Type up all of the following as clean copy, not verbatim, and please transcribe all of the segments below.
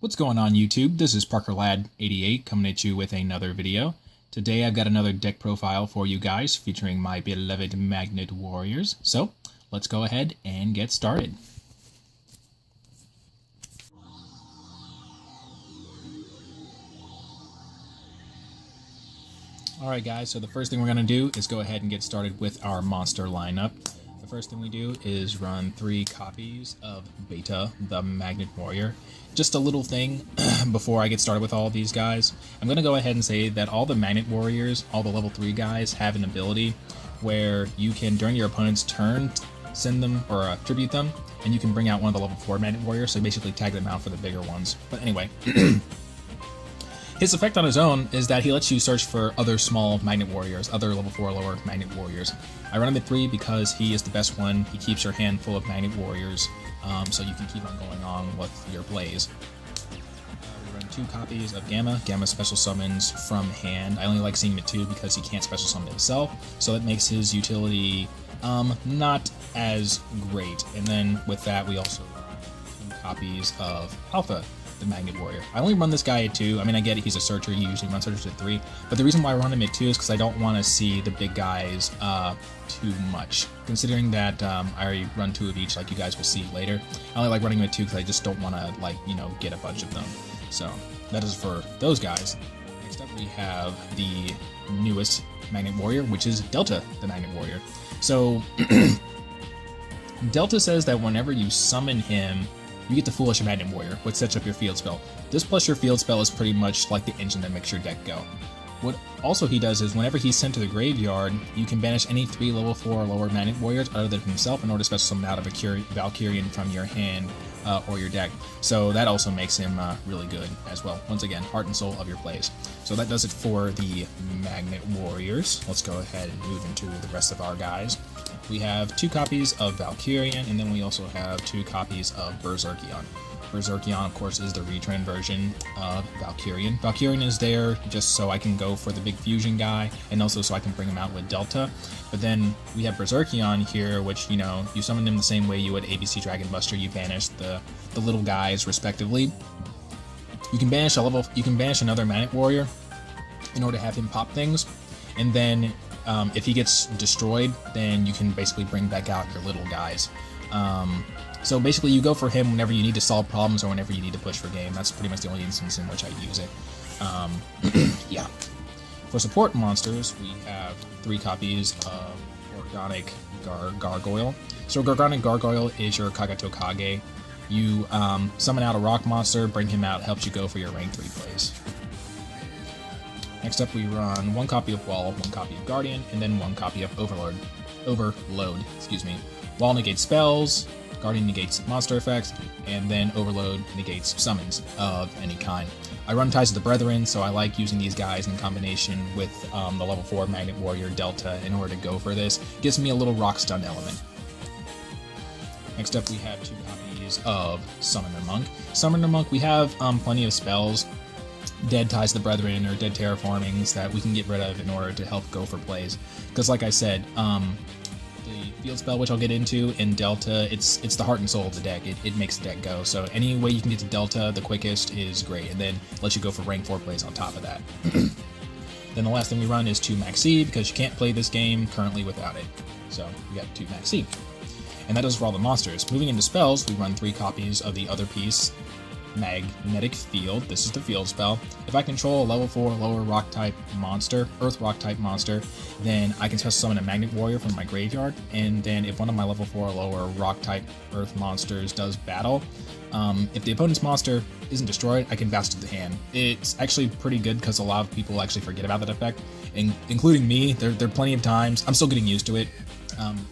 What's going on YouTube? This is ParkerLad88 coming at you with another video. Today I've got another deck profile for you guys featuring my beloved Magnet Warriors. So let's go ahead and get started. Alright guys, so the first thing we're going to do is go ahead and get started with our monster lineup. The first thing we do is run 3 copies of Beta, the Magnet Warrior. Just a little thing before I get started with all of these guys. I'm going to go ahead and say that all the Magnet Warriors, all the level 3 guys, have an ability where you can, during your opponent's turn, send them or tribute them, and you can bring out one of the level 4 Magnet Warriors, so basically tag them out for the bigger ones. But anyway, his effect on his own is that he lets you search for other small Magnet Warriors, other level 4 lower Magnet Warriors. I run him at 3 because he is the best one. He keeps your hand full of Magnet Warriors, so you can keep on going on with your plays. We run 2 copies of Gamma. Gamma special summons from hand. I only like seeing him at 2 because he can't special summon himself, so it makes his utility not as great. And then with that, we also run 2 copies of Alpha, the Magnet Warrior. I only run this guy at 2. I mean, I get it, he's a searcher, he usually runs searchers at 3, but the reason why I run him at 2 is because I don't want to see the big guys too much. Considering that I already run 2 of each, like you guys will see later, I only like running him at 2 because I just don't want to, like, you know, get a bunch of them. So that is for those guys. Next up we have the newest Magnet Warrior, which is Delta, the Magnet Warrior. So Delta says that whenever you summon him, you get the Foolish Magnet Warrior, which sets up your field spell. This plus your field spell is pretty much like the engine that makes your deck go. What also he does is whenever he's sent to the graveyard, you can banish any 3 level 4 or lower Magnet Warriors other than himself in order to special summon out of a Valkyrian from your hand or your deck. So that also makes him really good as well. Once again, heart and soul of your plays. So that does it for the Magnet Warriors. Let's go ahead and move into the rest of our guys. We have 2 copies of Valkyrian, and then we also have 2 copies of Berserkion. Berserkion, of course, is the retrain version of Valkyrian. Valkyrian is there just so I can go for the big fusion guy, and also so I can bring him out with Delta. But then we have Berserkion here, which, you know, you summon them the same way you would ABC Dragon Buster. You banish the little guys respectively. You can banish another Magnet Warrior in order to have him pop things, and then if he gets destroyed, then you can basically bring back out your little guys. So basically you go for him whenever you need to solve problems or whenever you need to push for game. That's pretty much the only instance in which I use it. Yeah. For support monsters, we have 3 copies of Organic Gargoyle. So Organic Gargoyle is your Kagato Kage. You summon out a rock monster, bring him out, helps you go for your rank 3 plays. Next up we run 1 copy of Wall, 1 copy of Guardian, and then 1 copy of Overload. Excuse me. Wall negates spells, Guardian negates monster effects, and then Overload negates summons of any kind. I run Ties of the Brethren, so I like using these guys in combination with the level 4 Magnet Warrior Delta in order to go for this. Gives me a little rock stun element. Next up we have 2 copies of Summoner Monk. Summoner Monk, we have plenty of spells, Dead Ties of the Brethren or Dead Terraformings that we can get rid of in order to help go for plays. Because like I said, the field spell, which I'll get into, in Delta, it's the heart and soul of the deck. It makes the deck go. So any way you can get to Delta the quickest is great, and then lets you go for rank 4 plays on top of that. Then the last thing we run is 2 Max C, because you can't play this game currently without it. So we got 2 Max C. And that does for all the monsters. Moving into spells, we run 3 copies of the other piece, Magnetic Field. This is the field spell. If I control a level 4 lower rock type monster, earth rock type monster, then I can special summon a Magnet Warrior from my graveyard, and then if one of my level 4 lower rock type earth monsters does battle, if the opponent's monster isn't destroyed, I can bounce to the hand. It's actually pretty good because a lot of people actually forget about that effect, including me. There are plenty of times, I'm still getting used to it,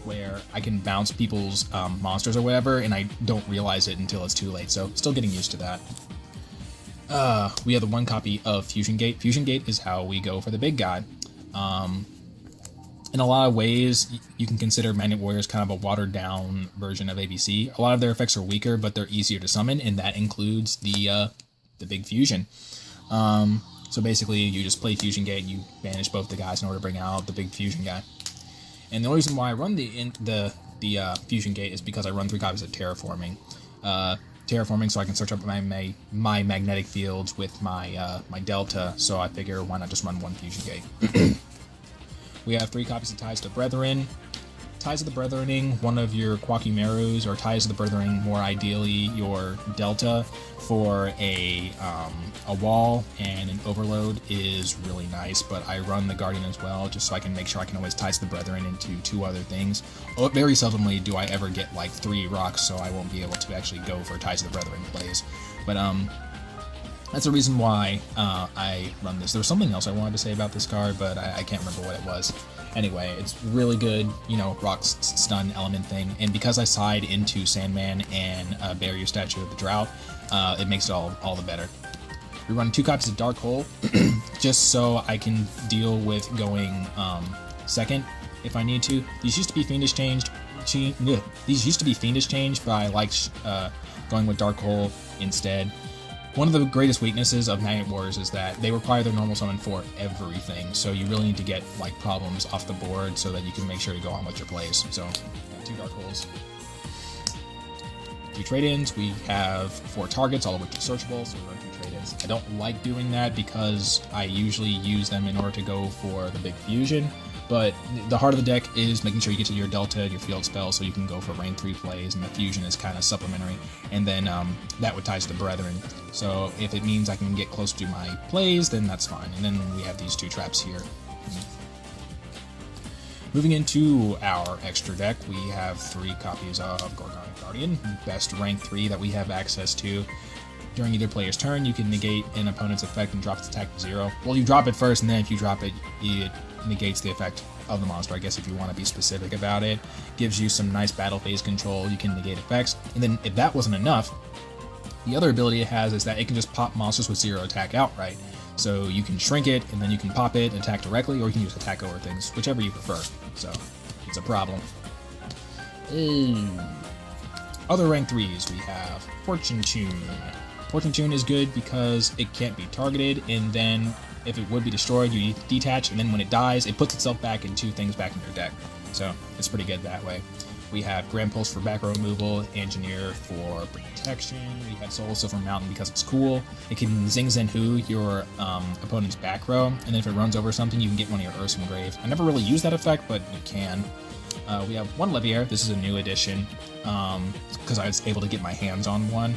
where I can bounce people's monsters or whatever, and I don't realize it until it's too late, so still getting used to that. We have the 1 copy of Fusion Gate. Fusion Gate is how we go for the big guy. In a lot of ways, you can consider Magnet Warriors kind of a watered-down version of ABC. A lot of their effects are weaker, but they're easier to summon, and that includes the big fusion. So basically, you just play Fusion Gate, you banish both the guys in order to bring out the big fusion guy. And the only reason why I run the Fusion Gate is because I run 3 copies of Terraforming. terraforming so I can search up my magnetic fields with my my Delta, so I figure why not just run one Fusion Gate. We have 3 copies of Ties to the Brethren. Ties of the Brethrening one of your Quakimerus, or Ties of the Brethrening more ideally your Delta for a wall and an overload is really nice, but I run the Guardian as well just so I can make sure I can always Ties of the Brethren into 2 other things. Very seldomly do I ever get like 3 rocks, so I won't be able to actually go for Ties of the Brethren plays. But that's the reason why I run this. There was something else I wanted to say about this card, but I can't remember what it was. Anyway, it's really good, you know, rocks stun element thing, and because I side into Sandman and Barrier Statue of the Drought, it makes it all the better. We run 2 copies of Dark Hole, just so I can deal with going second if I need to. These used to be Fiendish changed. These used to be Fiendish changed, but I liked going with Dark Hole instead. One of the greatest weaknesses of Magnet Warriors is that they require their normal summon for everything, so you really need to get like problems off the board so that you can make sure to go on with your plays. So, 2 Dark Holes. 2 trade-ins. We have 4 targets, all of which are searchable, so we run 2 trade-ins. I don't like doing that because I usually use them in order to go for the big fusion, but the heart of the deck is making sure you get to your Delta, your field spell, so you can go for rank 3 plays, and the fusion is kind of supplementary, and then that would Ties to the Brethren. So if it means I can get close to my plays, then that's fine. And then we have these 2 traps here. Moving into our extra deck, we have 3 copies of Gorgonic Guardian, best rank 3 that we have access to. During either player's turn, you can negate an opponent's effect and drop its attack to 0. Well, you drop it first, and then if you drop it, it negates the effect of the monster, I guess, if you want to be specific about it. Gives you some nice battle phase control, you can negate effects. And then if that wasn't enough, the other ability it has is that it can just pop monsters with 0 attack outright. So you can shrink it, and then you can pop it and attack directly, or you can use attack over things, whichever you prefer. So, it's a problem. Other rank 3s, we have Fortune Tune. Fortune Tune is good because it can't be targeted, and then if it would be destroyed, you detach, and then when it dies, it puts itself back and 2 things back in your deck. So, it's pretty good that way. We have Grand Pulse for back row removal, Engineer for protection, we have Soul Silver Mountain because it's cool. It can Zing Zenhu your opponent's back row, and then if it runs over something, you can get one of your Ursa Grave. I never really use that effect, but you can. We have 1 Leviair, this is a new addition, because I was able to get my hands on one.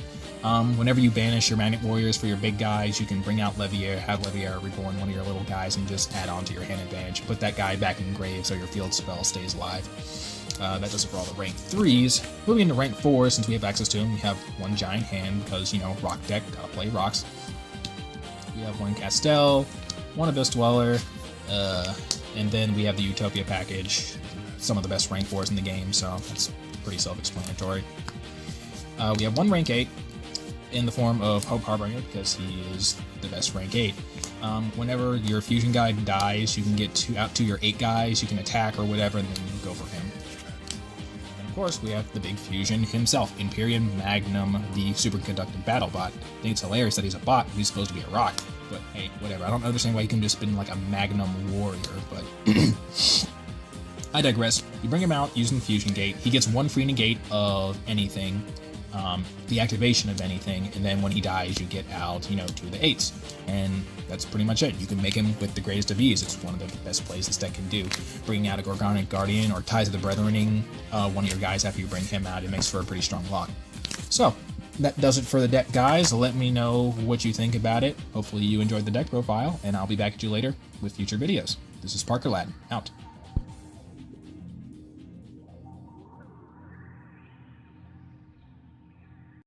Whenever you banish your Magnet Warriors for your big guys, you can bring out Leviair, have Leviair reborn one of your little guys, and just add on to your hand advantage. Put that guy back in grave so your field spell stays alive. That does it for all the rank 3s. Moving into rank 4, since we have access to them, we have 1 Giant Hand, because, you know, rock deck, gotta play rocks. We have 1 Castel, 1 Abyss Dweller, and then we have the Utopia package, some of the best rank 4s in the game, so that's pretty self-explanatory. We have 1 rank 8 in the form of Hope Harbinger, because he is the best rank 8. Whenever your fusion guy dies, you can get out to your 8 guys, you can attack or whatever, and then you go for him. Of course, we have the big fusion himself, Imperium Magnum, the superconductive battle bot. I think it's hilarious that he's a bot, he's supposed to be a rock, but hey, whatever. I don't understand why he can just spin like a Magnum warrior, but I digress. You bring him out using Fusion Gate, he gets 1 free negate of anything, the activation of anything, and then when he dies, you get out, you know, 2 of the 8s. And that's pretty much it. You can make him with the greatest of ease. It's one of the best plays this deck can do. Bringing out a Gorgonic Guardian or Ties of the Brethrening, one of your guys after you bring him out, it makes for a pretty strong lock. So, that does it for the deck, guys. Let me know what you think about it. Hopefully you enjoyed the deck profile, and I'll be back at you later with future videos. This is Parker Ladd, out.